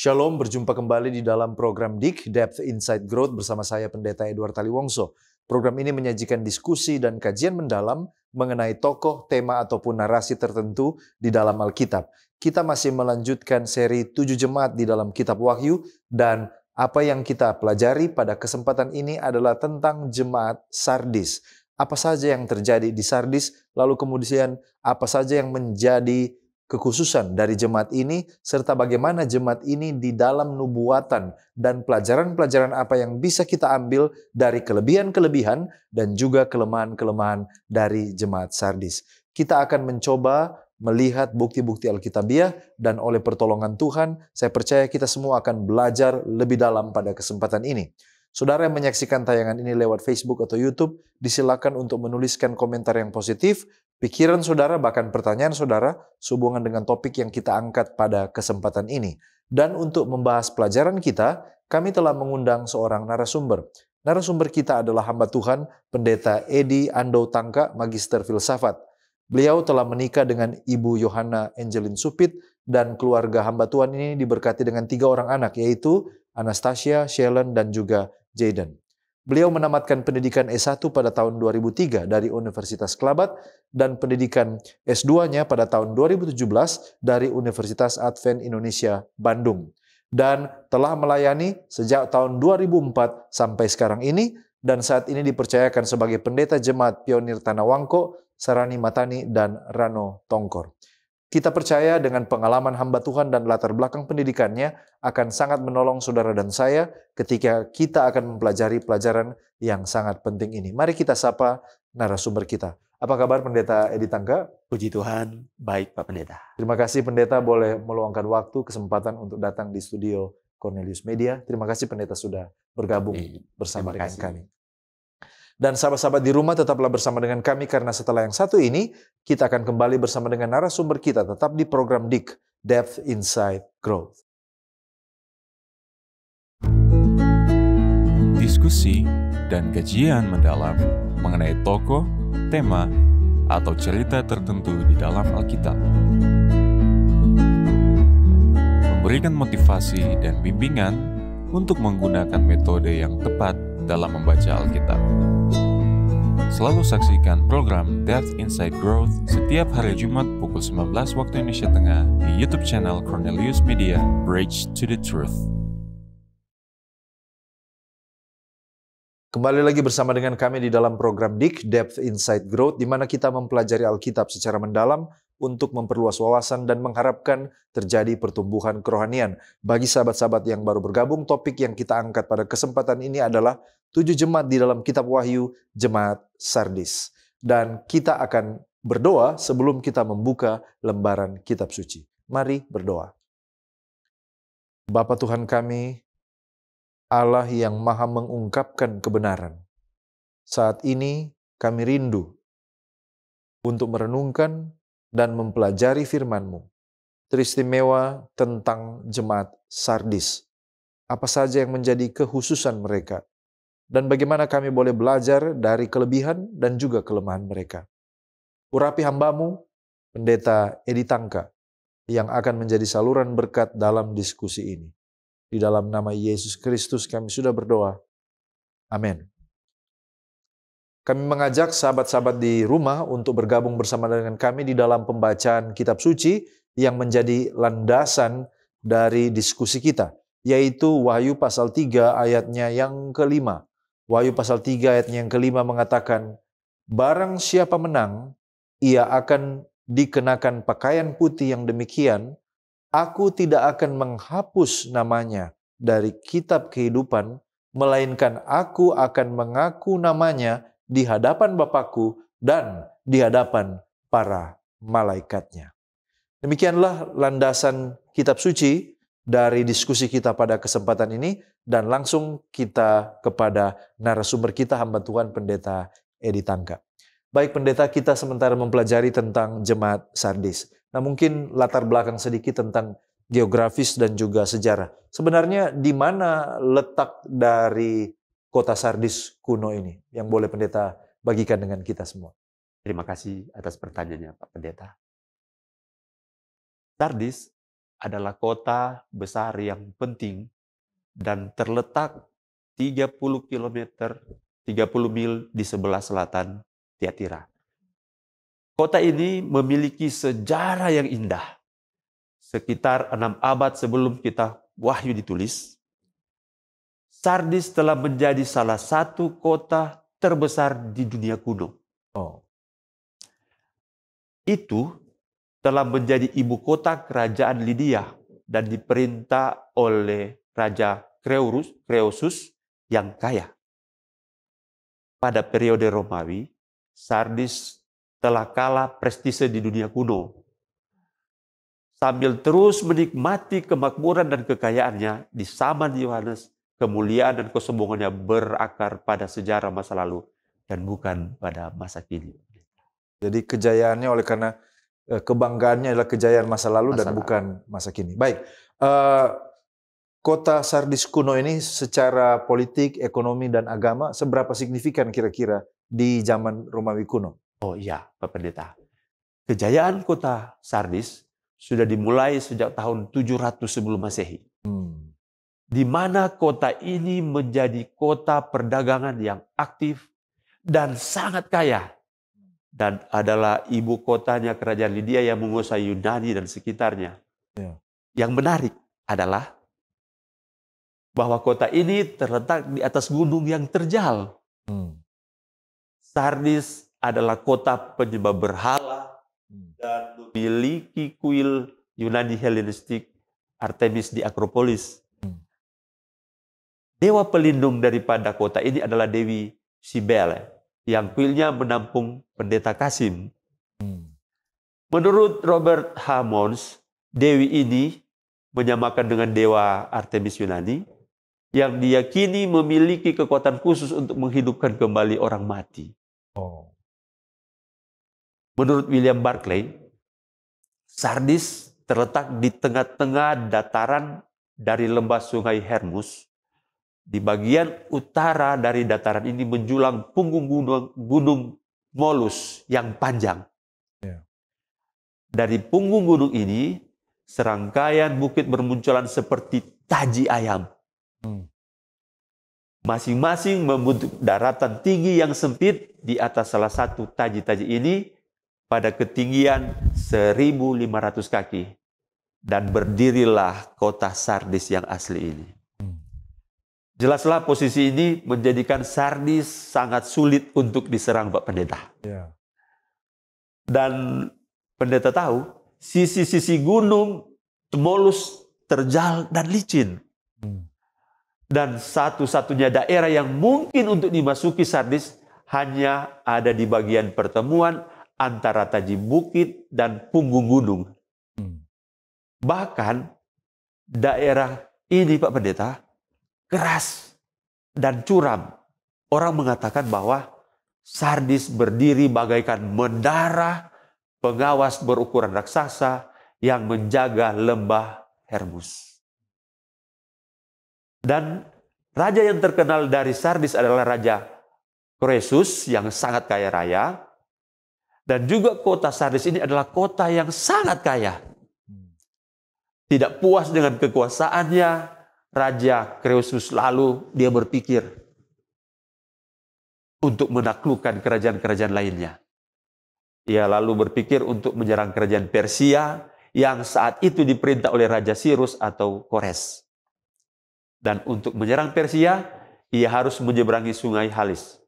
Shalom, berjumpa kembali di dalam program DIK, Depth Insight Growth bersama saya Pendeta Edward Taliwongso. Program ini menyajikan diskusi dan kajian mendalam mengenai tokoh, tema ataupun narasi tertentu di dalam Alkitab. Kita masih melanjutkan seri 7 jemaat di dalam Kitab Wahyu dan apa yang kita pelajari pada kesempatan ini adalah tentang jemaat Sardis. Apa saja yang terjadi di Sardis, lalu kemudian apa saja yang menjadi kekhususan dari jemaat ini, serta bagaimana jemaat ini di dalam nubuatan dan pelajaran-pelajaran apa yang bisa kita ambil dari kelebihan-kelebihan dan juga kelemahan-kelemahan dari jemaat Sardis. Kita akan mencoba melihat bukti-bukti Alkitabiah dan oleh pertolongan Tuhan, saya percaya kita semua akan belajar lebih dalam pada kesempatan ini. Saudara yang menyaksikan tayangan ini lewat Facebook atau YouTube, disilakan untuk menuliskan komentar yang positif, pikiran saudara, bahkan pertanyaan saudara sehubungan dengan topik yang kita angkat pada kesempatan ini. Dan untuk membahas pelajaran kita, kami telah mengundang seorang narasumber. Narasumber kita adalah hamba Tuhan, Pendeta Edi Ando Tangka, Magister Filsafat. Beliau telah menikah dengan Ibu Yohana Angelin Supit, dan keluarga hamba Tuhan ini diberkati dengan 3 orang anak, yaitu Anastasia, Shellen, dan juga Jaden. Beliau menamatkan pendidikan S1 pada tahun 2003 dari Universitas Kelabat dan pendidikan S2-nya pada tahun 2017 dari Universitas Advent Indonesia Bandung. Dan telah melayani sejak tahun 2004 sampai sekarang ini dan saat ini dipercayakan sebagai pendeta jemaat Pionir Tanah Wangko, Sarani Matani, dan Rano Tongkor. Kita percaya dengan pengalaman hamba Tuhan dan latar belakang pendidikannya akan sangat menolong saudara dan saya ketika kita akan mempelajari pelajaran yang sangat penting ini. Mari kita sapa narasumber kita. Apa kabar Pendeta Edi Tangka? Puji Tuhan, baik Pak Pendeta. Terima kasih Pendeta boleh meluangkan waktu, kesempatan untuk datang di studio Cornelius Media. Terima kasih Pendeta sudah bergabung bersama dengan kami. Dan sahabat-sahabat di rumah tetaplah bersama dengan kami karena setelah yang satu ini, kita akan kembali bersama dengan narasumber kita tetap di program DIK, Depth Insight Growth. Diskusi dan kajian mendalam mengenai tokoh, tema, atau cerita tertentu di dalam Alkitab. Memberikan motivasi dan bimbingan untuk menggunakan metode yang tepat dalam membaca Alkitab. Selalu saksikan program Depth Insight Growth setiap hari Jumat pukul 19 waktu Indonesia Tengah di YouTube channel Cornelius Media, Bridge to the Truth. Kembali lagi bersama dengan kami di dalam program DIK, Depth Insight Growth, di mana kita mempelajari Alkitab secara mendalam untuk memperluas wawasan dan mengharapkan terjadi pertumbuhan kerohanian. Bagi sahabat-sahabat yang baru bergabung, topik yang kita angkat pada kesempatan ini adalah 7 jemaat di dalam Kitab Wahyu, jemaat Sardis. Dan kita akan berdoa sebelum kita membuka lembaran Kitab Suci. Mari berdoa. Bapa Tuhan kami, Allah yang maha mengungkapkan kebenaran. Saat ini kami rindu untuk merenungkan dan mempelajari firman-Mu. Teristimewa tentang jemaat Sardis. Apa saja yang menjadi kekhususan mereka. Dan bagaimana kami boleh belajar dari kelebihan dan juga kelemahan mereka. Urapi hamba-Mu, Pendeta Edi Tangka, yang akan menjadi saluran berkat dalam diskusi ini. Di dalam nama Yesus Kristus kami sudah berdoa. Amin. Kami mengajak sahabat-sahabat di rumah untuk bergabung bersama dengan kami di dalam pembacaan Kitab Suci yang menjadi landasan dari diskusi kita, yaitu Wahyu pasal 3 ayatnya yang kelima. Wahyu pasal 3 ayatnya yang kelima mengatakan, barang siapa menang, ia akan dikenakan pakaian putih yang demikian, aku tidak akan menghapus namanya dari kitab kehidupan, melainkan aku akan mengaku namanya di hadapan Bapakku dan di hadapan para malaikatnya. Demikianlah landasan Kitab Suci dari diskusi kita pada kesempatan ini, dan langsung kita kepada narasumber kita, hamba Tuhan Pendeta Edi Tangka. Baik Pendeta, kita sementara mempelajari tentang jemaat Sardis. Nah mungkin latar belakang sedikit tentang geografis dan juga sejarah. Sebenarnya di mana letak dari kota Sardis kuno ini yang boleh Pendeta bagikan dengan kita semua? Terima kasih atas pertanyaannya Pak Pendeta. Sardis adalah kota besar yang penting dan terletak 30 km, 30 mil di sebelah selatan Tiatira. Kota ini memiliki sejarah yang indah. Sekitar 6 abad sebelum kitab Wahyu ditulis, Sardis telah menjadi salah satu kota terbesar di dunia kuno. Itu telah menjadi ibu kota kerajaan Lydia dan diperintah oleh Raja Croesus yang kaya. Pada periode Romawi, Sardis telah kalah prestise di dunia kuno. Sambil terus menikmati kemakmuran dan kekayaannya, di zaman Yohanes, kemuliaan dan kesombongannya berakar pada sejarah masa lalu dan bukan pada masa kini. Jadi kejayaannya oleh karena kebanggaannya adalah kejayaan masa lalu dan bukan masa kini. Baik, kota Sardis kuno ini secara politik, ekonomi, dan agama seberapa signifikan kira-kira di zaman Romawi kuno? Oh iya, Pak Pendeta. Kejayaan kota Sardis sudah dimulai sejak tahun 700 sebelum Masehi. Di mana kota ini menjadi kota perdagangan yang aktif dan sangat kaya. Dan adalah ibu kotanya kerajaan Lydia yang menguasai Yunani dan sekitarnya. Yang menarik adalah bahwa kota ini terletak di atas gunung yang terjal. Sardis adalah kota penyembah berhala dan memiliki kuil Yunani Helenistik Artemis di Akropolis. Dewa pelindung daripada kota ini adalah Dewi Cybele, yang kuilnya menampung pendeta Kasim. Menurut Robert Hammons, Dewi ini menyamakan dengan Dewa Artemis Yunani, yang diyakini memiliki kekuatan khusus untuk menghidupkan kembali orang mati. Menurut William Barclay, Sardis terletak di tengah-tengah dataran dari lembah sungai Hermus. Di bagian utara dari dataran ini menjulang punggung gunung Molus yang panjang. Dari punggung gunung ini, serangkaian bukit bermunculan seperti taji ayam. Masing-masing membentuk daratan tinggi yang sempit di atas salah satu taji-taji ini pada ketinggian 1.500 kaki. Dan berdirilah kota Sardis yang asli ini. Jelaslah posisi ini menjadikan Sardis sangat sulit untuk diserang, Pak Pendeta. Dan Pendeta tahu, sisi-sisi gunung Molus terjal dan licin. Dan satu-satunya daerah yang mungkin untuk dimasuki Sardis hanya ada di bagian pertemuan antara taji bukit dan punggung gunung. Bahkan daerah ini, Pak Pendeta, keras dan curam. Orang mengatakan bahwa Sardis berdiri bagaikan menara pengawas berukuran raksasa yang menjaga lembah Hermus. Dan raja yang terkenal dari Sardis adalah Raja Croesus yang sangat kaya raya. Dan juga kota Sardis ini adalah kota yang sangat kaya. Tidak puas dengan kekuasaannya, Raja Croesus lalu dia berpikir untuk menaklukkan kerajaan-kerajaan lainnya. Ia lalu berpikir untuk menyerang kerajaan Persia yang saat itu diperintah oleh Raja Cyrus atau Kores. Dan untuk menyerang Persia, ia harus menyeberangi sungai Halis.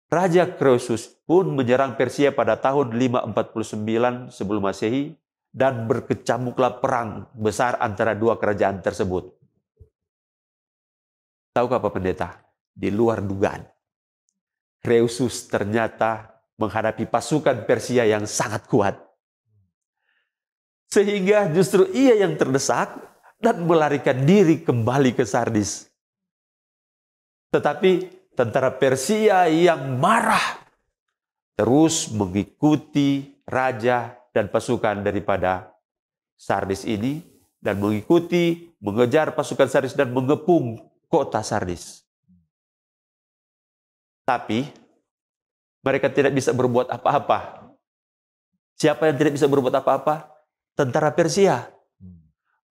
Raja Croesus pun menyerang Persia pada tahun 549 sebelum Masehi dan berkecamuklah perang besar antara dua kerajaan tersebut. Tahukah Pak Pendeta? Di luar dugaan, Croesus ternyata menghadapi pasukan Persia yang sangat kuat. Sehingga justru ia yang terdesak dan melarikan diri kembali ke Sardis. Tetapi tentara Persia yang marah terus mengikuti raja dan pasukan daripada Sardis ini dan mengejar pasukan Sardis dan mengepung kota Sardis. Tapi mereka tidak bisa berbuat apa-apa. Siapa yang tidak bisa berbuat apa-apa? Tentara Persia.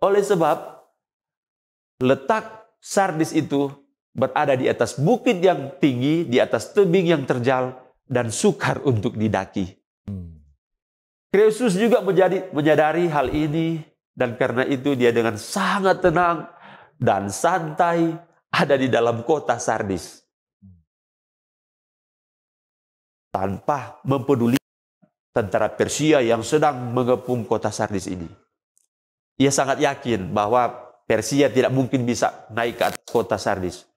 Oleh sebab letak Sardis itu berada di atas bukit yang tinggi, di atas tebing yang terjal, dan sukar untuk didaki. Kreusus juga menyadari hal ini, dan karena itu dia dengan sangat tenang dan santai ada di dalam kota Sardis. Tanpa mempeduli tentara Persia yang sedang mengepung kota Sardis ini. Ia sangat yakin bahwa Persia tidak mungkin bisa naik ke atas kota Sardis.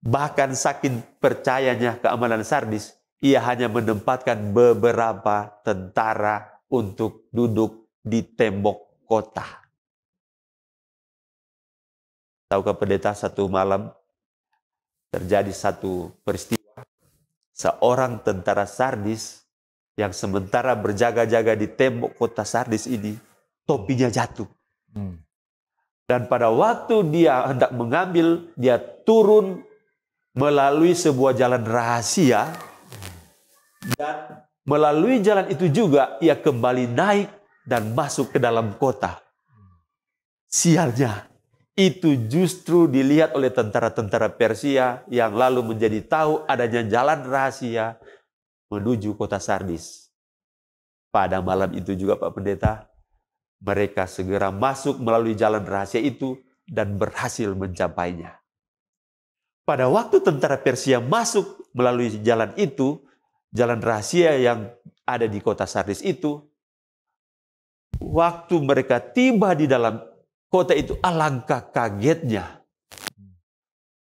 Bahkan saking percayanya keamanan Sardis, ia hanya menempatkan beberapa tentara untuk duduk di tembok kota. Tahukah pendeta, satu malam terjadi satu peristiwa. Seorang tentara Sardis yang sementara berjaga-jaga di tembok kota Sardis ini, topinya jatuh. Dan pada waktu dia hendak mengambil, dia turun melalui sebuah jalan rahasia, dan melalui jalan itu juga ia kembali naik dan masuk ke dalam kota. Sialnya, itu justru dilihat oleh tentara-tentara Persia yang lalu menjadi tahu adanya jalan rahasia menuju kota Sardis. Pada malam itu juga Pak Pendeta, mereka segera masuk melalui jalan rahasia itu dan berhasil mencapainya. Pada waktu tentara Persia masuk melalui jalan itu, jalan rahasia yang ada di kota Sardis itu, waktu mereka tiba di dalam kota itu, alangkah kagetnya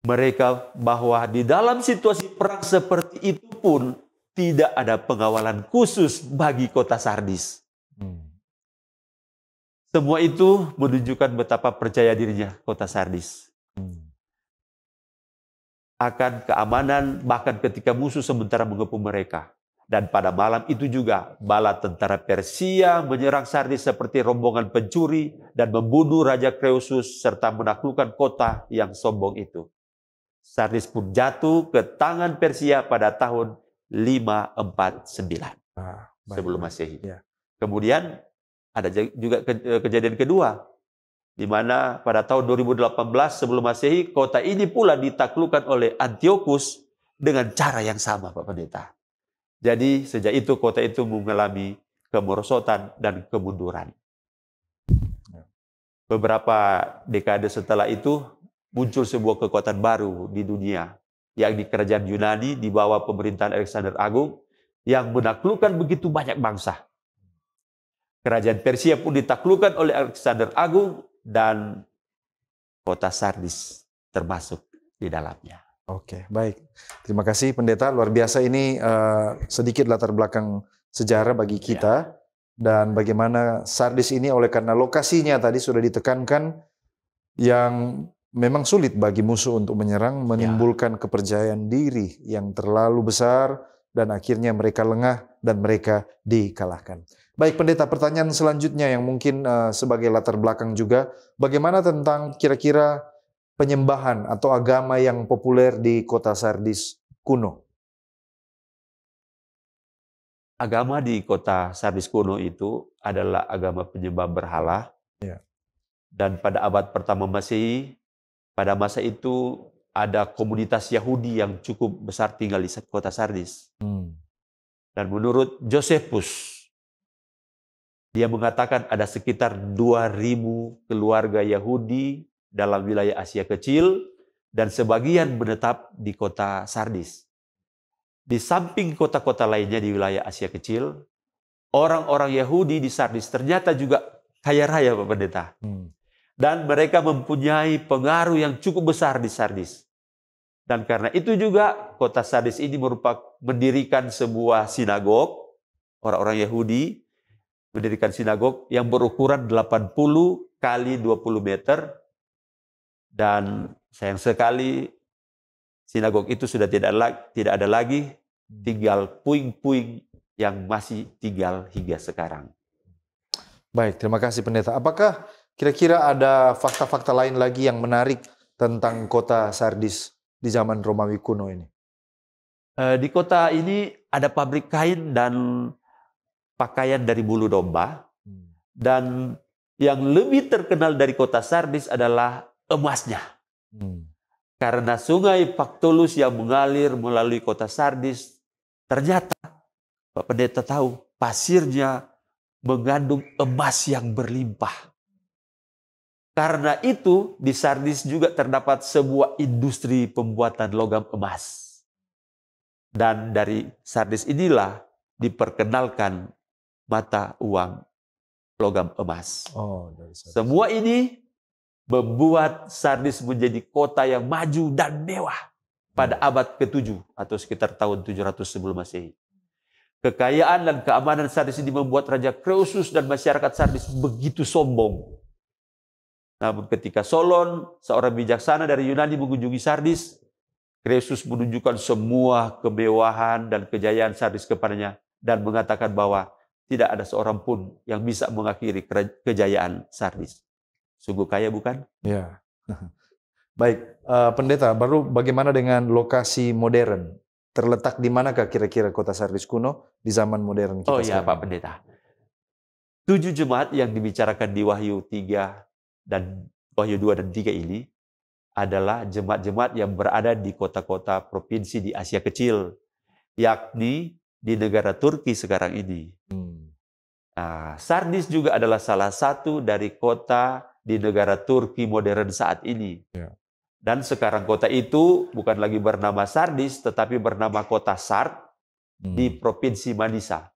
mereka bahwa di dalam situasi perang seperti itu pun tidak ada pengawalan khusus bagi kota Sardis. Semua itu menunjukkan betapa percaya dirinya kota Sardis akan keamanan bahkan ketika musuh sementara mengepung mereka. Dan pada malam itu juga bala tentara Persia menyerang Sardis seperti rombongan pencuri dan membunuh Raja Kreusus serta menaklukkan kota yang sombong itu. Sardis pun jatuh ke tangan Persia pada tahun 549 sebelum Masehi. Ya. Kemudian ada juga kejadian kedua, di mana pada tahun 2018 sebelum Masehi, kota ini pula ditaklukkan oleh Antiochus dengan cara yang sama, Pak Pendeta. Jadi sejak itu kota itu mengalami kemerosotan dan kemunduran. Beberapa dekade setelah itu muncul sebuah kekuatan baru di dunia, yakni kerajaan Yunani di bawah pemerintahan Alexander Agung yang menaklukkan begitu banyak bangsa. Kerajaan Persia pun ditaklukkan oleh Alexander Agung dan kota Sardis termasuk di dalamnya. Oke, baik. Terima kasih Pendeta, luar biasa ini sedikit latar belakang sejarah bagi kita dan bagaimana Sardis ini oleh karena lokasinya tadi sudah ditekankan yang memang sulit bagi musuh untuk menyerang, menimbulkan kepercayaan diri yang terlalu besar dan akhirnya mereka lengah dan mereka dikalahkan. Baik Pendeta, pertanyaan selanjutnya yang mungkin sebagai latar belakang juga, bagaimana tentang kira-kira penyembahan atau agama yang populer di kota Sardis kuno? Agama di kota Sardis kuno itu adalah agama penyembah berhala. Ya. Dan pada abad pertama Masehi, pada masa itu ada komunitas Yahudi yang cukup besar tinggal di kota Sardis. Dan menurut Josephus, dia mengatakan ada sekitar 2.000 keluarga Yahudi dalam wilayah Asia Kecil, dan sebagian menetap di kota Sardis. Di samping kota-kota lainnya di wilayah Asia Kecil, orang-orang Yahudi di Sardis ternyata juga kaya raya, Pak Pendeta. Dan mereka mempunyai pengaruh yang cukup besar di Sardis. Dan karena itu juga kota Sardis ini mendirikan sebuah sinagog, orang-orang Yahudi mendirikan sinagog yang berukuran 80 kali 20 meter. Dan sayang sekali sinagog itu sudah tidak ada lagi, tinggal puing-puing yang masih tinggal hingga sekarang. Baik, terima kasih Pendeta. Apakah kira-kira ada fakta-fakta lain lagi yang menarik tentang kota Sardis di zaman Romawi kuno ini? Di kota ini ada pabrik kain dan pakaian dari bulu domba. Dan Yang lebih terkenal dari kota Sardis adalah emasnya. Karena sungai Pactolus yang mengalir melalui kota Sardis, ternyata Pak Pendeta tahu pasirnya mengandung emas yang berlimpah. Karena itu di Sardis juga terdapat sebuah industri pembuatan logam emas. Dan dari Sardis inilah diperkenalkan mata uang logam emas. Semua ini membuat Sardis menjadi kota yang maju dan mewah pada abad ke-7 atau sekitar tahun 700 sebelum Masehi. Kekayaan dan keamanan Sardis ini membuat Raja Croesus dan masyarakat Sardis begitu sombong. Namun ketika Solon, seorang bijaksana dari Yunani mengunjungi Sardis, Croesus menunjukkan semua kemewahan dan kejayaan Sardis kepadanya dan mengatakan bahwa tidak ada seorang pun yang bisa mengakhiri kejayaan Sardis. Sungguh kaya, bukan? Ya. Baik, Pendeta, baru bagaimana dengan lokasi modern? Terletak di manakah kira-kira kota Sardis kuno di zaman modern kita sekarang? Pak Pendeta. 7 jemaat yang dibicarakan di Wahyu 3 dan Wahyu 2 dan 3 ini adalah jemaat-jemaat yang berada di kota-kota provinsi di Asia Kecil, yakni di negara Turki sekarang ini. Sardis juga adalah salah satu dari kota di negara Turki modern saat ini. Ya. Dan sekarang kota itu bukan lagi bernama Sardis, tetapi bernama kota Sard di provinsi Manisa.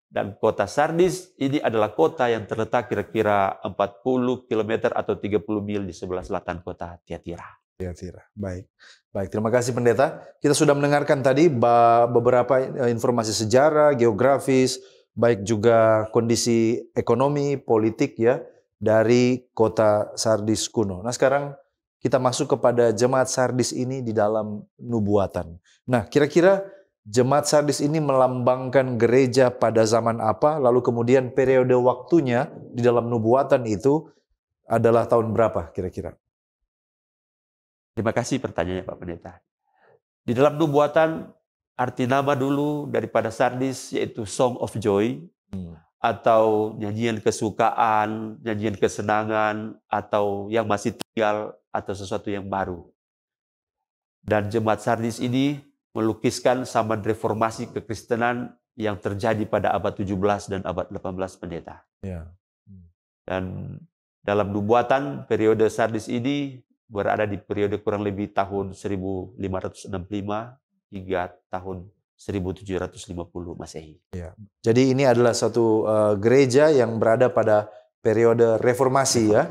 Dan kota Sardis ini adalah kota yang terletak kira-kira 40 km atau 30 mil di sebelah selatan kota Tiatira. Baik. Terima kasih Pendeta. Kita sudah mendengarkan tadi beberapa informasi sejarah, geografis, baik juga kondisi ekonomi, politik ya dari kota Sardis kuno. Nah sekarang kita masuk kepada jemaat Sardis ini di dalam nubuatan. Nah kira-kira jemaat Sardis ini melambangkan gereja pada zaman apa? Lalu kemudian periode waktunya di dalam nubuatan itu adalah tahun berapa kira-kira? Terima kasih pertanyaannya Pak Pendeta. Di dalam nubuatan arti nama dulu daripada Sardis yaitu Song of Joy atau nyanyian kesukaan, nyanyian kesenangan atau yang masih tinggal atau sesuatu yang baru. Dan jemaat Sardis ini melukiskan zaman reformasi kekristenan yang terjadi pada abad 17 dan abad 18 Pendeta. Ya. Dan dalam nubuatan periode Sardis ini berada di periode kurang lebih tahun 1565 hingga tahun 1750 Masehi. Ya. Jadi ini adalah satu gereja yang berada pada periode reformasi ya.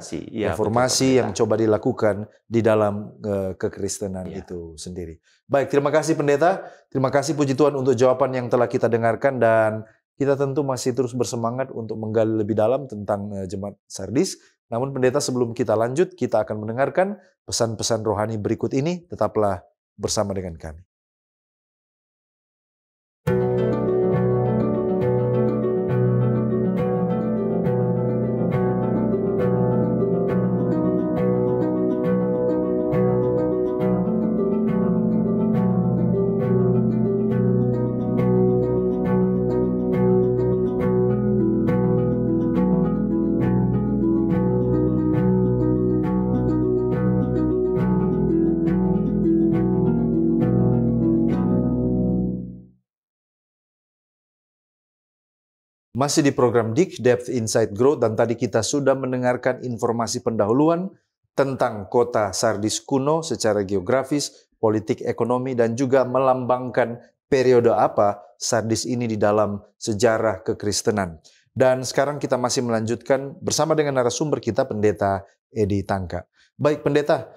Reformasi yang coba dilakukan di dalam kekristenan itu sendiri. Baik, terima kasih Pendeta. Terima kasih puji Tuhan untuk jawaban yang telah kita dengarkan dan kita tentu masih terus bersemangat untuk menggali lebih dalam tentang jemaat Sardis. Namun Pendeta, sebelum kita lanjut, kita akan mendengarkan pesan-pesan rohani berikut ini. Tetaplah bersama dengan kami. Masih di program DIK, Depth Insight Growth, dan tadi kita sudah mendengarkan informasi pendahuluan tentang kota Sardis kuno secara geografis, politik, ekonomi, dan juga melambangkan periode apa Sardis ini di dalam sejarah kekristenan. Dan sekarang kita masih melanjutkan bersama dengan narasumber kita, Pendeta Edi Tangka. Baik Pendeta,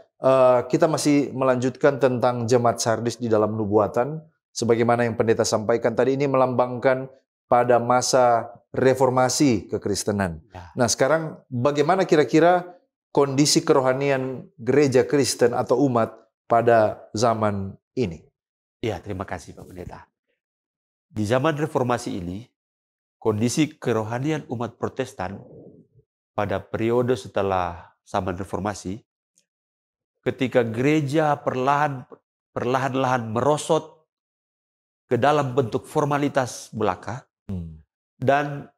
kita masih melanjutkan tentang jemaat Sardis di dalam nubuatan. Sebagaimana yang Pendeta sampaikan tadi, ini melambangkan pada masa reformasi kekristenan. Nah sekarang bagaimana kira-kira kondisi kerohanian gereja Kristen atau umat pada zaman ini? Ya, terima kasih Pak Pendeta. Di zaman reformasi ini, kondisi kerohanian umat Protestan pada periode setelah zaman reformasi, ketika gereja perlahan-lahan merosot ke dalam bentuk formalitas belaka, dan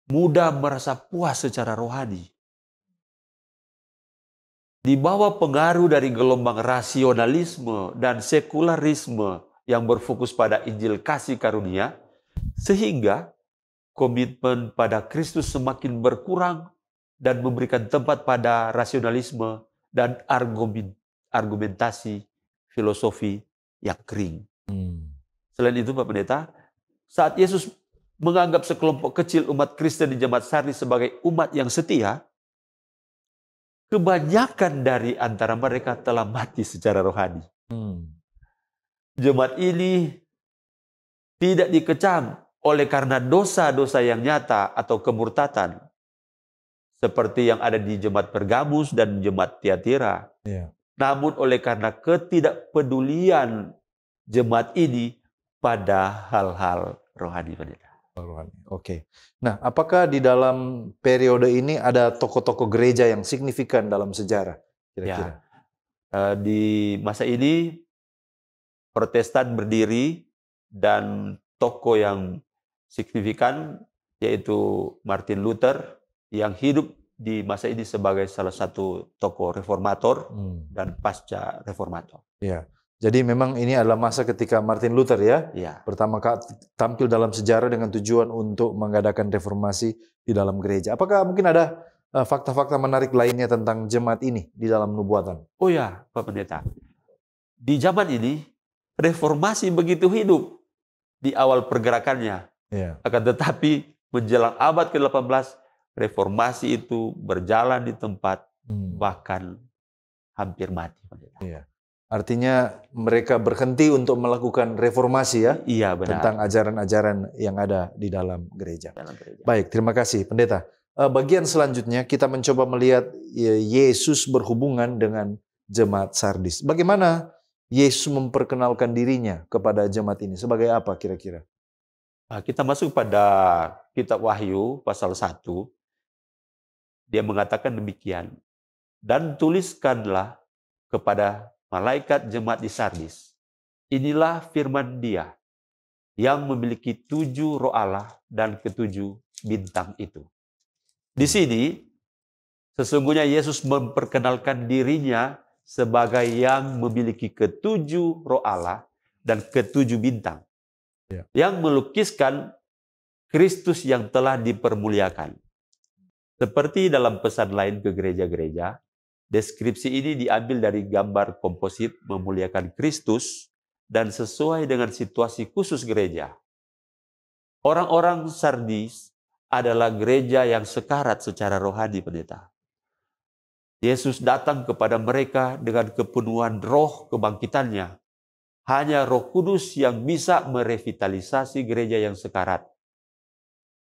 mudah merasa puas secara rohani. Di bawah pengaruh dari gelombang rasionalisme dan sekularisme yang berfokus pada Injil kasih karunia, sehingga komitmen pada Kristus semakin berkurang dan memberikan tempat pada rasionalisme dan argumentasi filosofi yang kering. Selain itu, Pak Pendeta, saat Yesus menganggap sekelompok kecil umat Kristen di Jemaat Sardis sebagai umat yang setia, kebanyakan dari antara mereka telah mati secara rohani. Jemaat ini tidak dikecam oleh karena dosa-dosa yang nyata atau kemurtatan, seperti yang ada di Jemaat Pergamus dan Jemaat Tiatira. Namun oleh karena ketidakpedulian jemaat ini pada hal-hal rohani. Oke. Nah, apakah di dalam periode ini ada tokoh-tokoh gereja yang signifikan dalam sejarah? Kira-kira. Di masa ini Protestan berdiri dan tokoh yang signifikan yaitu Martin Luther yang hidup di masa ini sebagai salah satu tokoh reformator dan pasca reformator. Ya. Jadi memang ini adalah masa ketika Martin Luther pertama kali tampil dalam sejarah dengan tujuan untuk mengadakan reformasi di dalam gereja. Apakah mungkin ada fakta-fakta menarik lainnya tentang jemaat ini di dalam nubuatan? Oh ya, Pak Pendeta. Di zaman ini reformasi begitu hidup di awal pergerakannya. Akan tetapi menjelang abad ke-18 reformasi itu berjalan di tempat bahkan hampir mati, Pak Pendeta. Artinya mereka berhenti untuk melakukan reformasi benar. Tentang ajaran-ajaran yang ada di dalam gereja. Baik, terima kasih Pendeta. Bagian selanjutnya kita mencoba melihat Yesus berhubungan dengan jemaat Sardis. Bagaimana Yesus memperkenalkan dirinya kepada jemaat ini? Sebagai apa kira-kira? Kita masuk pada kitab Wahyu pasal 1. Dia mengatakan demikian. Dan tuliskanlah kepada malaikat jemaat di Sardis. Inilah firman Dia yang memiliki 7 roh Allah dan ke-7 bintang itu. Di sini sesungguhnya Yesus memperkenalkan dirinya sebagai yang memiliki ke-7 roh Allah dan ke-7 bintang. Yang melukiskan Kristus yang telah dipermuliakan. Seperti dalam pesan lain ke gereja-gereja, deskripsi ini diambil dari gambar komposit memuliakan Kristus dan sesuai dengan situasi khusus gereja. Orang-orang Sardis adalah gereja yang sekarat secara rohani, Pendeta. Yesus datang kepada mereka dengan kepenuhan roh kebangkitannya. Hanya Roh Kudus yang bisa merevitalisasi gereja yang sekarat.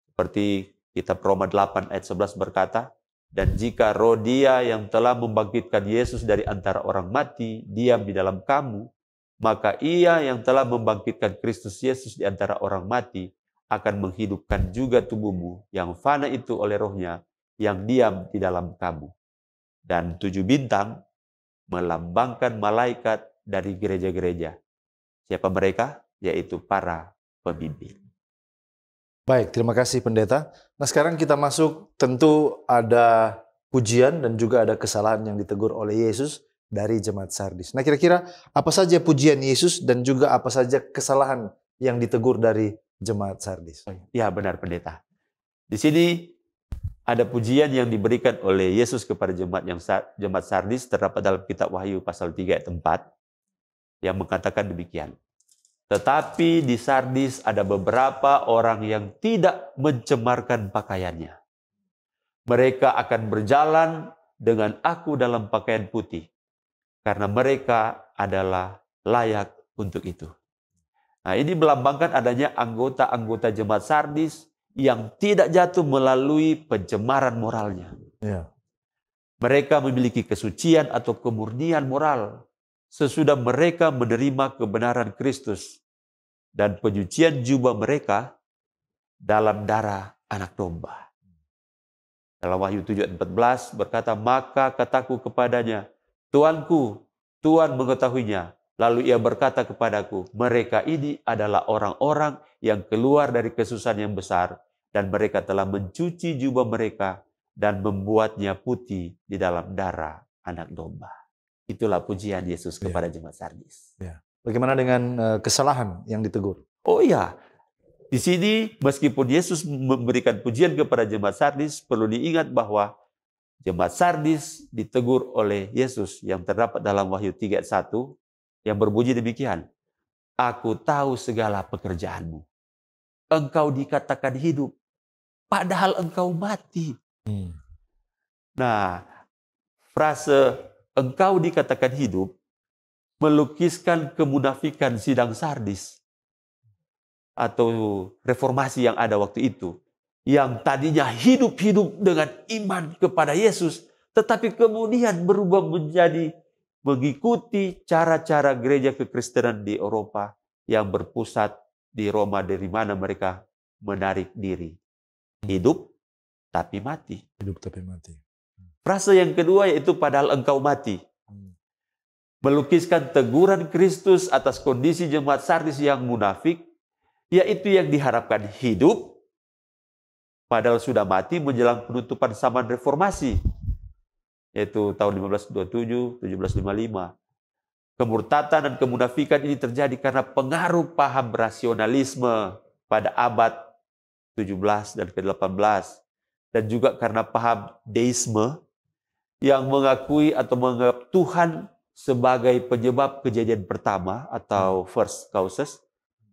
Seperti kitab Roma 8 ayat 11 berkata, dan jika roh Dia yang telah membangkitkan Yesus dari antara orang mati diam di dalam kamu, maka Ia yang telah membangkitkan Kristus Yesus di antara orang mati akan menghidupkan juga tubuhmu yang fana itu oleh rohnya yang diam di dalam kamu. Dan 7 bintang melambangkan malaikat dari gereja-gereja. Siapa mereka? Yaitu para pemimpin. Baik, terima kasih Pendeta. Nah sekarang kita masuk, tentu ada pujian dan juga ada kesalahan yang ditegur oleh Yesus dari jemaat Sardis. Nah kira-kira apa saja pujian Yesus dan juga apa saja kesalahan yang ditegur dari jemaat Sardis? Ya benar Pendeta. Di sini ada pujian yang diberikan oleh Yesus kepada jemaat Sardis terdapat dalam kitab Wahyu pasal 3 ayat 4 yang mengatakan demikian. Tetapi di Sardis ada beberapa orang yang tidak mencemarkan pakaiannya. Mereka akan berjalan dengan aku dalam pakaian putih, karena mereka adalah layak untuk itu. Nah, ini melambangkan adanya anggota-anggota jemaat Sardis yang tidak jatuh melalui pencemaran moralnya. Mereka memiliki kesucian atau kemurnian moral sesudah mereka menerima kebenaran Kristus dan penyucian jubah mereka dalam darah anak domba. Dalam Wahyu 7:14 berkata, maka kataku kepadanya, Tuanku, Tuhan mengetahuinya. Lalu ia berkata kepadaku, mereka ini adalah orang-orang yang keluar dari kesusahan yang besar dan mereka telah mencuci jubah mereka dan membuatnya putih di dalam darah anak domba. Itulah pujian Yesus kepada jemaat Sardis. Bagaimana dengan kesalahan yang ditegur? Oh iya, di sini meskipun Yesus memberikan pujian kepada jemaat Sardis, perlu diingat bahwa jemaat Sardis ditegur oleh Yesus yang terdapat dalam Wahyu 3 ayat 1 yang berbunyi demikian. Aku tahu segala pekerjaanmu. Engkau dikatakan hidup, padahal engkau mati. Nah, frase engkau dikatakan hidup melukiskan kemunafikan sidang Sardis atau reformasi yang ada waktu itu. Yang tadinya hidup-hidup dengan iman kepada Yesus, tetapi kemudian berubah menjadi mengikuti cara-cara gereja kekristenan di Eropa yang berpusat di Roma, dari mana mereka menarik diri. Hidup tapi mati. Hidup tapi mati. Frase yang kedua yaitu padahal engkau mati. Melukiskan teguran Kristus atas kondisi jemaat Sardis yang munafik, yaitu yang diharapkan hidup, padahal sudah mati menjelang penutupan zaman reformasi, yaitu tahun 1527, 1755. Kemurtatan dan kemunafikan ini terjadi karena pengaruh paham rasionalisme pada abad 17 dan ke-18, dan juga karena paham deisme yang mengakui atau menganggap Tuhan sebagai penyebab kejadian pertama atau first causes,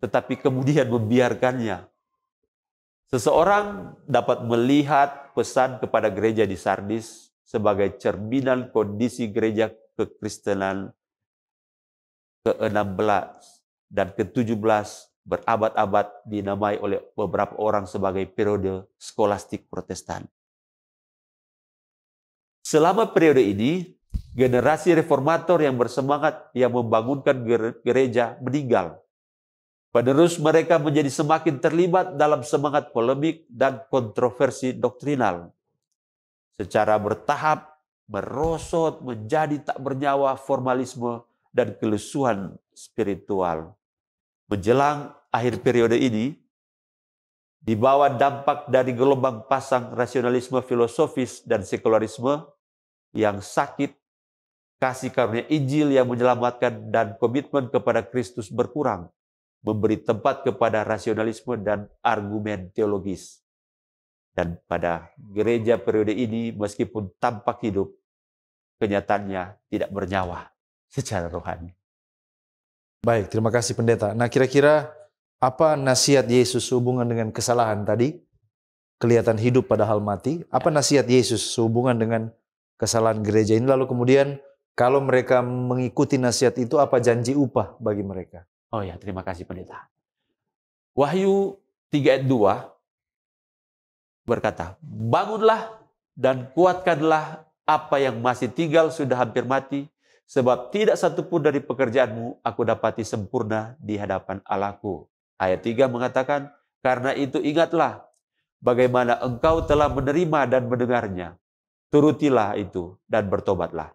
tetapi kemudian membiarkannya. Seseorang dapat melihat pesan kepada gereja di Sardis sebagai cerminan kondisi gereja kekristenan ke-16 dan ke-17 berabad-abad dinamai oleh beberapa orang sebagai periode skolastik Protestan. Selama periode ini, generasi reformator yang bersemangat yang membangunkan gereja meninggal. Penerus mereka menjadi semakin terlibat dalam semangat polemik dan kontroversi doktrinal. Secara bertahap merosot menjadi tak bernyawa formalisme dan kelusuhan spiritual. Menjelang akhir periode ini, di bawah dampak dari gelombang pasang rasionalisme filosofis dan sekularisme yang sakit, kasih karunia Injil yang menyelamatkan dan komitmen kepada Kristus berkurang, memberi tempat kepada rasionalisme dan argumen teologis. Dan pada gereja periode ini, meskipun tampak hidup, kenyataannya tidak bernyawa secara rohani. Baik, terima kasih pendeta. Nah, kira-kira apa nasihat Yesus sehubungan dengan kesalahan tadi? Kelihatan hidup padahal mati. Apa nasihat Yesus sehubungan dengan kesalahan gereja ini? Lalu kemudian kalau mereka mengikuti nasihat itu, apa janji upah bagi mereka? Oh ya, terima kasih pendeta. Wahyu 3 ayat 2 berkata, bangunlah dan kuatkanlah apa yang masih tinggal sudah hampir mati, sebab tidak satupun dari pekerjaanmu aku dapati sempurna di hadapan Allahku. Ayat 3 mengatakan, karena itu ingatlah bagaimana engkau telah menerima dan mendengarnya. Turutilah itu dan bertobatlah.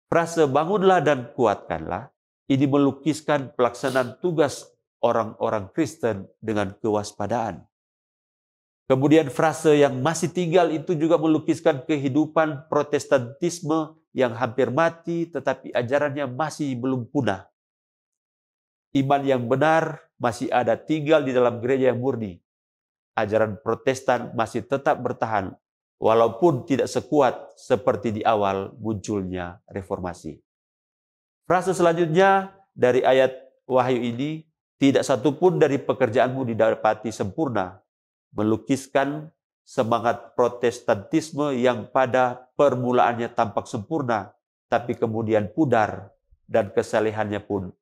Frase bangunlah dan kuatkanlah ini melukiskan pelaksanaan tugas orang-orang Kristen dengan kewaspadaan. Kemudian frase yang masih tinggal itu juga melukiskan kehidupan Protestantisme yang hampir mati tetapi ajarannya masih belum punah. Iman yang benar masih ada tinggal di dalam gereja yang murni. Ajaran Protestan masih tetap bertahan walaupun tidak sekuat seperti di awal munculnya reformasi. Frase selanjutnya dari ayat Wahyu ini, tidak satupun dari pekerjaanmu didapati sempurna, melukiskan semangat Protestantisme yang pada permulaannya tampak sempurna, tapi kemudian pudar dan kesalehannya pun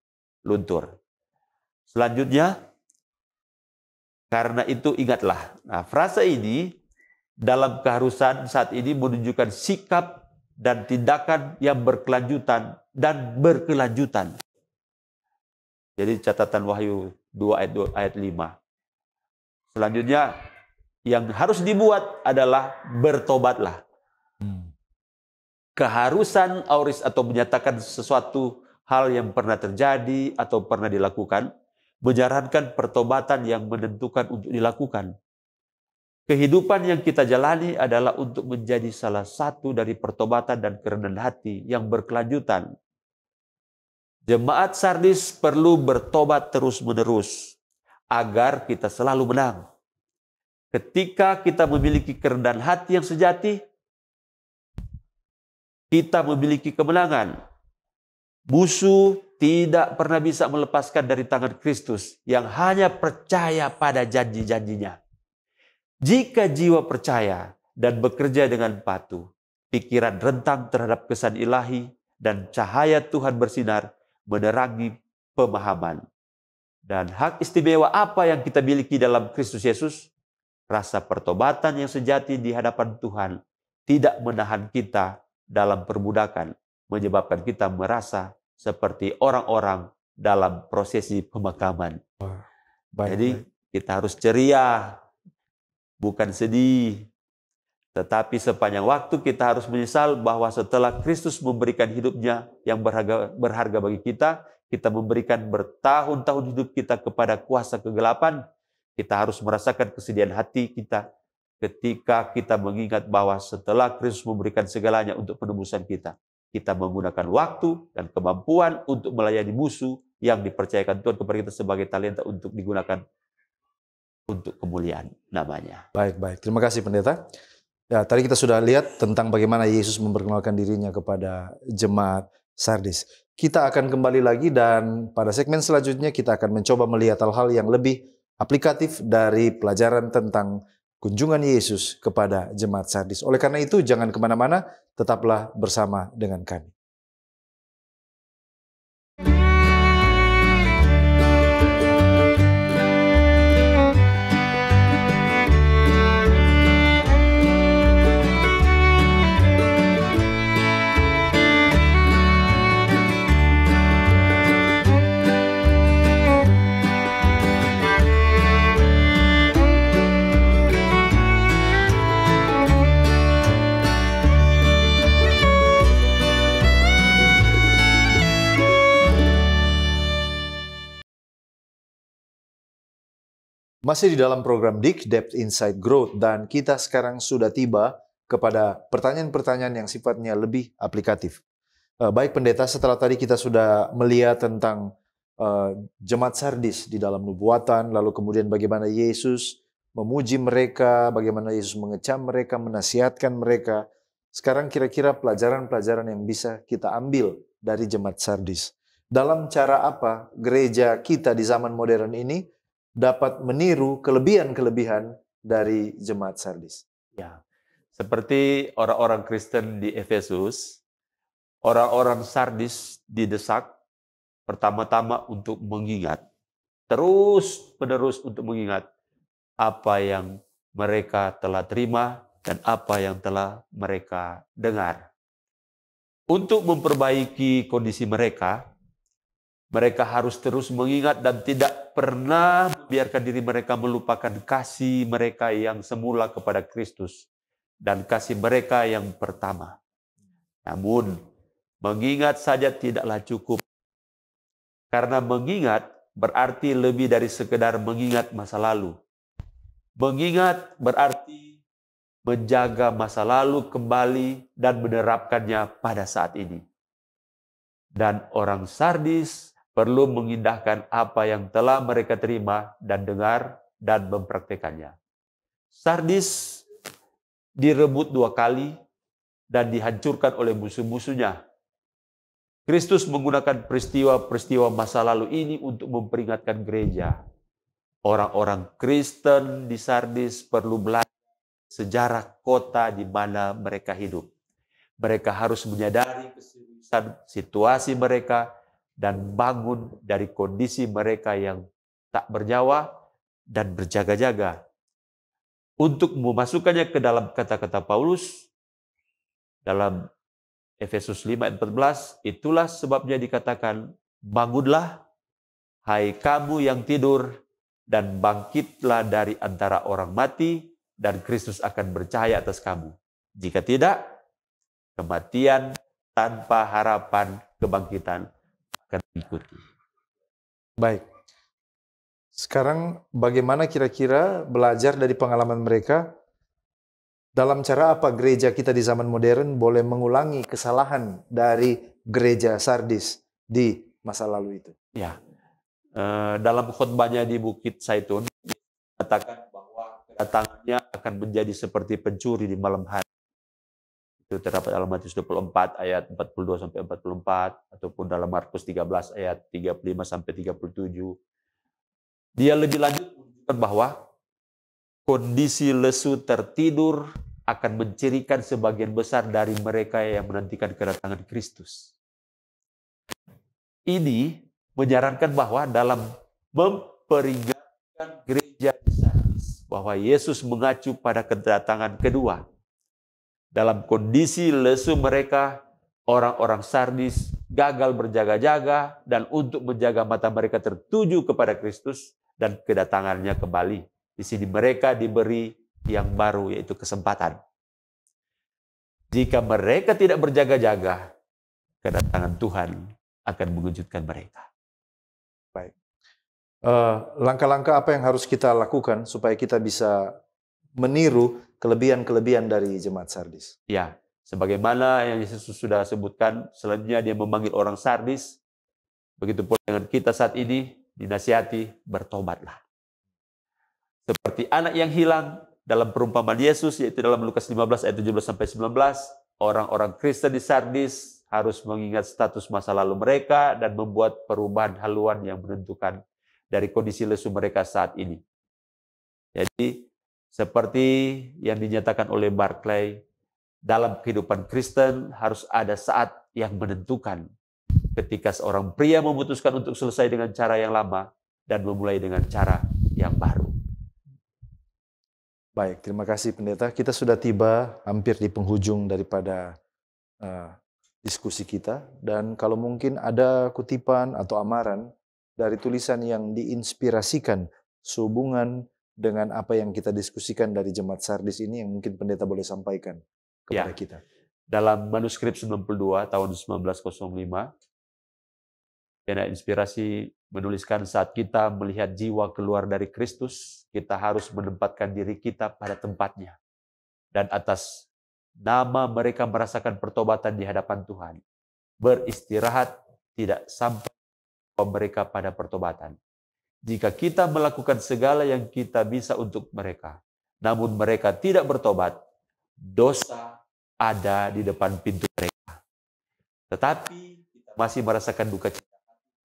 luntur. Selanjutnya, karena itu ingatlah. Nah, frase ini dalam keharusan saat ini menunjukkan sikap dan tindakan yang berkelanjutan dan berkelanjutan. Jadi catatan Wahyu 2 ayat 5. Selanjutnya yang harus dibuat adalah bertobatlah. Keharusan auris atau menyatakan sesuatu hal yang pernah terjadi atau pernah dilakukan, menyarankan pertobatan yang menentukan untuk dilakukan. Kehidupan yang kita jalani adalah untuk menjadi salah satu dari pertobatan dan kerendahan hati yang berkelanjutan. Jemaat Sardis perlu bertobat terus-menerus agar kita selalu menang. Ketika kita memiliki kerendahan hati yang sejati, kita memiliki kemenangan. Musuh tidak pernah bisa melepaskan dari tangan Kristus yang hanya percaya pada janji-janjinya. Jika jiwa percaya dan bekerja dengan patuh, pikiran rentang terhadap kesan ilahi dan cahaya Tuhan bersinar menerangi pemahaman. Dan hak istimewa apa yang kita miliki dalam Kristus Yesus? Rasa pertobatan yang sejati di hadapan Tuhan tidak menahan kita dalam perbudakan, menyebabkan kita merasa seperti orang-orang dalam prosesi pemakaman. Jadi kita harus ceria, bukan sedih. Tetapi sepanjang waktu kita harus menyesal bahwa setelah Kristus memberikan hidupnya yang berharga bagi kita memberikan bertahun-tahun hidup kita kepada kuasa kegelapan, kita harus merasakan kesedihan hati kita ketika kita mengingat bahwa setelah Kristus memberikan segalanya untuk penebusan kita menggunakan waktu dan kemampuan untuk melayani musuh yang dipercayakan Tuhan kepada kita sebagai talenta untuk digunakan untuk kemuliaan namanya. Baik. Terima kasih pendeta. Ya, tadi kita sudah lihat tentang bagaimana Yesus memperkenalkan dirinya kepada jemaat Sardis. Kita akan kembali lagi dan pada segmen selanjutnya kita akan mencoba melihat hal-hal yang lebih aplikatif dari pelajaran tentang kunjungan Yesus kepada jemaat Sardis. Oleh karena itu jangan kemana-mana, tetaplah bersama dengan kami. Masih di dalam program DIK, Depth Insight Growth, dan kita sekarang sudah tiba kepada pertanyaan-pertanyaan yang sifatnya lebih aplikatif. Baik pendeta, setelah tadi kita sudah melihat tentang jemaat Sardis di dalam nubuatan, lalu kemudian bagaimana Yesus memuji mereka, bagaimana Yesus mengecam mereka, menasihatkan mereka. Sekarang kira-kira pelajaran-pelajaran yang bisa kita ambil dari jemaat Sardis. Dalam cara apa gereja kita di zaman modern ini dapat meniru kelebihan-kelebihan dari jemaat Sardis? Ya, seperti orang-orang Kristen di Efesus, orang-orang Sardis didesak pertama-tama untuk mengingat, terus-menerus untuk mengingat apa yang mereka telah terima dan apa yang telah mereka dengar. Untuk memperbaiki kondisi mereka harus terus mengingat dan tidak pernah membiarkan diri mereka melupakan kasih mereka yang semula kepada Kristus dan kasih mereka yang pertama. Namun, mengingat saja tidaklah cukup. Karena mengingat berarti lebih dari sekedar mengingat masa lalu. Mengingat berarti menjaga masa lalu kembali dan menerapkannya pada saat ini. Dan orang Sardis perlu mengindahkan apa yang telah mereka terima dan dengar dan mempraktekannya. Sardis direbut 2 kali dan dihancurkan oleh musuh-musuhnya. Kristus menggunakan peristiwa-peristiwa masa lalu ini untuk memperingatkan gereja. Orang-orang Kristen di Sardis perlu belajar sejarah kota di mana mereka hidup. Mereka harus menyadari keseriusan situasi mereka dan bangun dari kondisi mereka yang tak bernyawa dan berjaga-jaga. Untuk memasukkannya ke dalam kata-kata Paulus, dalam Efesus 5 ayat 14, itulah sebabnya dikatakan, bangunlah, hai kamu yang tidur, dan bangkitlah dari antara orang mati, dan Kristus akan bercahaya atas kamu. Jika tidak, kematian tanpa harapan kebangkitan akan mengikuti. Baik. Sekarang bagaimana kira-kira belajar dari pengalaman mereka, dalam cara apa gereja kita di zaman modern boleh mengulangi kesalahan dari gereja Sardis di masa lalu itu? Ya, dalam khotbahnya di Bukit Zaitun, katakan bahwa kedatangannya akan menjadi seperti pencuri di malam hari. Itu terdapat dalam Matius 24 ayat 42 sampai 44 ataupun dalam Markus 13 ayat 35 sampai 37. Dia lebih lanjut menunjukkan bahwa kondisi lesu tertidur akan mencirikan sebagian besar dari mereka yang menantikan kedatangan Kristus. Ini menyarankan bahwa dalam memperingatkan gereja di Sardis bahwa Yesus mengacu pada kedatangan kedua. Dalam kondisi lesu mereka, orang-orang Sardis gagal berjaga-jaga dan untuk menjaga mata mereka tertuju kepada Kristus dan kedatangannya kembali. Di sini mereka diberi yang baru, yaitu kesempatan. Jika mereka tidak berjaga-jaga, kedatangan Tuhan akan mengejutkan mereka. Baik. Langkah-langkah apa yang harus kita lakukan supaya kita bisa meniru kelebihan-kelebihan dari jemaat Sardis? Ya, sebagaimana yang Yesus sudah sebutkan, selanjutnya dia memanggil orang Sardis, begitu pula dengan kita saat ini, dinasihati, bertobatlah. Seperti anak yang hilang dalam perumpamaan Yesus, yaitu dalam Lukas 15 ayat 17-19, orang-orang Kristen di Sardis harus mengingat status masa lalu mereka dan membuat perubahan haluan yang menentukan dari kondisi lesu mereka saat ini. Jadi, seperti yang dinyatakan oleh Barclay, dalam kehidupan Kristen harus ada saat yang menentukan ketika seorang pria memutuskan untuk selesai dengan cara yang lama dan memulai dengan cara yang baru. Baik, terima kasih Pendeta. Kita sudah tiba hampir di penghujung daripada diskusi kita. Dan kalau mungkin ada kutipan atau amaran dari tulisan yang diinspirasikan sehubungan dengan apa yang kita diskusikan dari Jemaat Sardis ini yang mungkin Pendeta boleh sampaikan kepada kita. Dalam manuskrip 92 tahun 1905, Pena Inspirasi menuliskan, saat kita melihat jiwa keluar dari Kristus, kita harus menempatkan diri kita pada tempatnya. Dan atas nama mereka merasakan pertobatan di hadapan Tuhan. Beristirahat tidak sampai mereka pada pertobatan. Jika kita melakukan segala yang kita bisa untuk mereka, namun mereka tidak bertobat, dosa ada di depan pintu mereka. Tetapi kita masih merasakan duka cita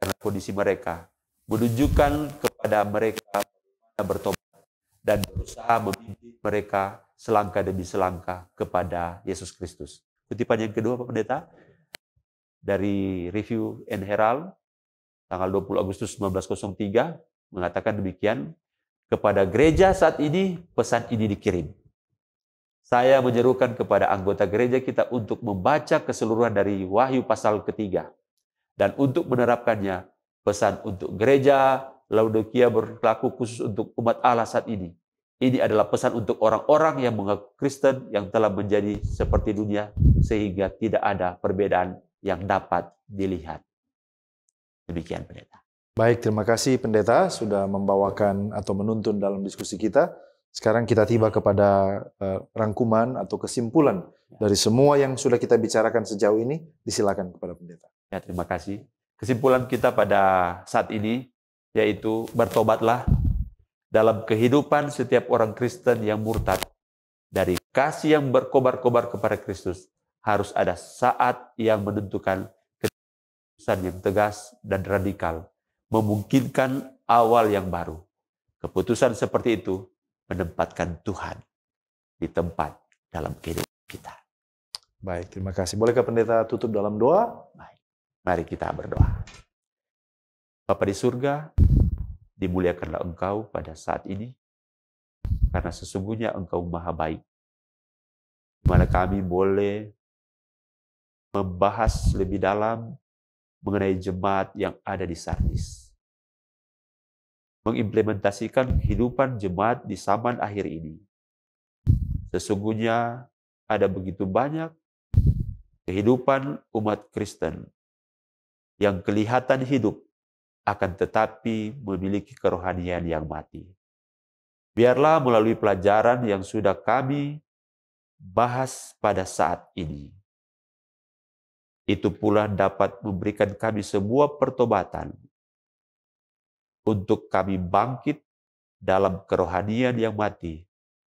karena kondisi mereka, menunjukkan kepada mereka bagaimana bertobat dan berusaha memimpin mereka selangkah demi selangkah kepada Yesus Kristus. Kutipan yang kedua, Pak Pendeta, dari Review and Herald, tanggal 20 Agustus 1903, mengatakan demikian, kepada gereja saat ini, pesan ini dikirim. Saya menyerukan kepada anggota gereja kita untuk membaca keseluruhan dari Wahyu pasal ketiga. Dan untuk menerapkannya, pesan untuk gereja Laodikia berlaku khusus untuk umat Allah saat ini. Ini adalah pesan untuk orang-orang yang mengaku Kristen yang telah menjadi seperti dunia, sehingga tidak ada perbedaan yang dapat dilihat. Demikian, Pendeta. Baik, terima kasih Pendeta sudah membawakan atau menuntun dalam diskusi kita. Sekarang kita tiba kepada rangkuman atau kesimpulan dari semua yang sudah kita bicarakan sejauh ini. Disilakan kepada Pendeta. Ya, terima kasih. Kesimpulan kita pada saat ini yaitu bertobatlah. Dalam kehidupan setiap orang Kristen yang murtad dari kasih yang berkobar-kobar kepada Kristus, harus ada saat yang menentukan keputusan yang tegas dan radikal, memungkinkan awal yang baru. Keputusan seperti itu menempatkan Tuhan di tempat dalam kehidupan kita. Baik, terima kasih. Bolehkah Pendeta tutup dalam doa? Baik, mari kita berdoa. Bapa di surga, dimuliakanlah Engkau pada saat ini, karena sesungguhnya Engkau maha baik. Di mana kami boleh membahas lebih dalam mengenai jemaat yang ada di Sardis. Mengimplementasikan kehidupan jemaat di zaman akhir ini. Sesungguhnya ada begitu banyak kehidupan umat Kristen yang kelihatan hidup, akan tetapi memiliki kerohanian yang mati. Biarlah melalui pelajaran yang sudah kami bahas pada saat ini, itu pula dapat memberikan kami sebuah pertobatan untuk kami bangkit dalam kerohanian yang mati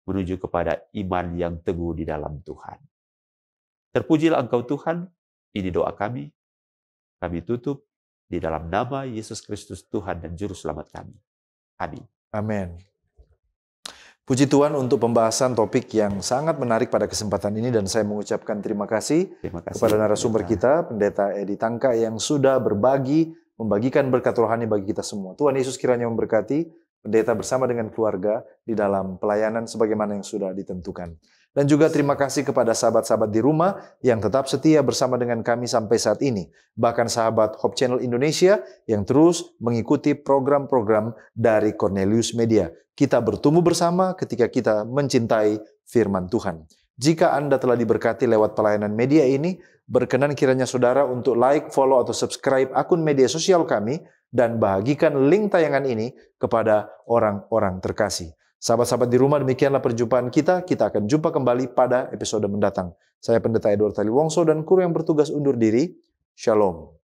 menuju kepada iman yang teguh di dalam Tuhan. Terpujilah Engkau Tuhan, ini doa kami. Kami tutup di dalam nama Yesus Kristus Tuhan dan Juru Selamat kami. Amin. Amin. Puji Tuhan untuk pembahasan topik yang sangat menarik pada kesempatan ini, dan saya mengucapkan terima kasih kepada narasumber kita, Pendeta Edi Tangka, yang sudah membagikan berkat rohani bagi kita semua. Tuhan Yesus kiranya memberkati pendeta bersama dengan keluarga di dalam pelayanan sebagaimana yang sudah ditentukan. Dan juga terima kasih kepada sahabat-sahabat di rumah yang tetap setia bersama dengan kami sampai saat ini. Bahkan sahabat Hope Channel Indonesia yang terus mengikuti program-program dari Cornelius Media. Kita bertumbuh bersama ketika kita mencintai firman Tuhan. Jika Anda telah diberkati lewat pelayanan media ini, berkenan kiranya saudara untuk like, follow, atau subscribe akun media sosial kami dan bagikan link tayangan ini kepada orang-orang terkasih. Sahabat-sahabat di rumah, demikianlah perjumpaan kita. Kita akan jumpa kembali pada episode mendatang. Saya Pendeta Edward Taliwongso dan kru yang bertugas undur diri. Shalom.